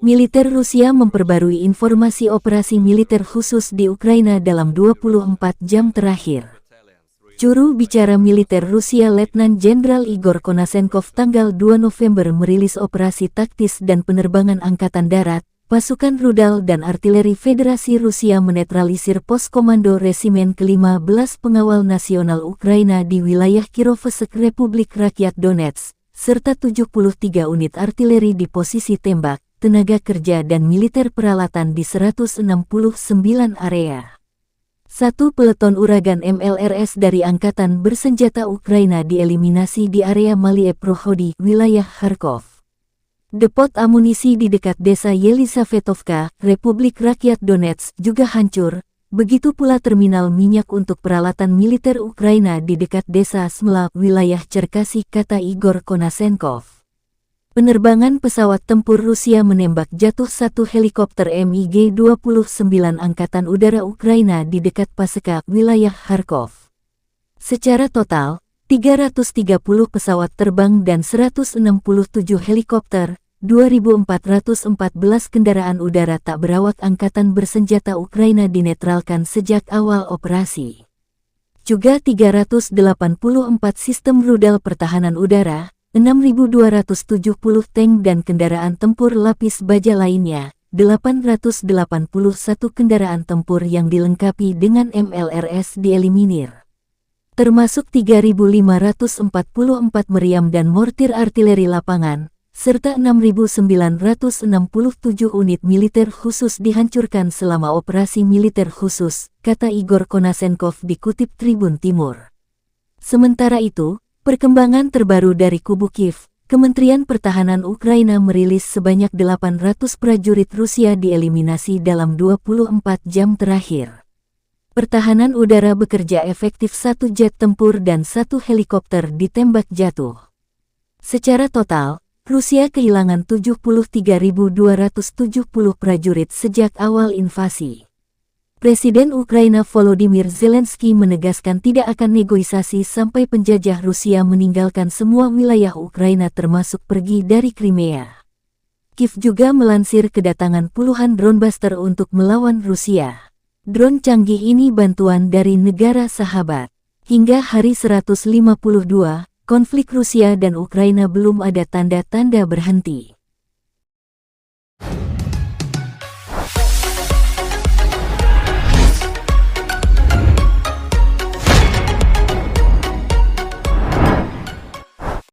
Militer Rusia memperbarui informasi operasi militer khusus di Ukraina dalam 24 jam terakhir. Juru bicara militer Rusia Letnan Jenderal Igor Konasenkov tanggal 2 November merilis operasi taktis dan penerbangan angkatan darat, pasukan rudal dan artileri Federasi Rusia menetralisir pos komando Resimen ke-15 Pengawal Nasional Ukraina di wilayah Kirovsk Republik Rakyat Donetsk, serta 73 unit artileri di posisi tembak, tenaga kerja dan militer peralatan di 169 area. Satu peleton uragan MLRS dari Angkatan Bersenjata Ukraina dieliminasi di area Malie-Prohody, wilayah Kharkov. Depot amunisi di dekat desa Yelisavetovka, Republik Rakyat Donetsk juga hancur, begitu pula terminal minyak untuk peralatan militer Ukraina di dekat desa Smla, wilayah Cherkasy, kata Igor Konasenkov. Penerbangan pesawat tempur Rusia menembak jatuh satu helikopter MiG-29 Angkatan Udara Ukraina di dekat Paseka, wilayah Kharkov. Secara total, 330 pesawat terbang dan 167 helikopter, 2.414 kendaraan udara tak berawak Angkatan Bersenjata Ukraina dinetralkan sejak awal operasi. Juga 384 sistem rudal pertahanan udara, 6.270 tank dan kendaraan tempur lapis baja lainnya, 881 kendaraan tempur yang dilengkapi dengan MLRS dieliminir. Termasuk 3.544 meriam dan mortir artileri lapangan, serta 6.967 unit militer khusus dihancurkan selama operasi militer khusus, kata Igor Konasenkov dikutip Tribun Timur. Sementara itu, perkembangan terbaru dari kubu Kiev, Kementerian Pertahanan Ukraina merilis sebanyak 800 prajurit Rusia dieliminasi dalam 24 jam terakhir. Pertahanan udara bekerja efektif, satu jet tempur dan satu helikopter ditembak jatuh. Secara total, Rusia kehilangan 73.270 prajurit sejak awal invasi. Presiden Ukraina Volodymyr Zelensky menegaskan tidak akan negosiasi sampai penjajah Rusia meninggalkan semua wilayah Ukraina termasuk pergi dari Crimea. Kiev juga melansir kedatangan puluhan drone buster untuk melawan Rusia. Drone canggih ini bantuan dari negara sahabat. Hingga hari 152, konflik Rusia dan Ukraina belum ada tanda-tanda berhenti.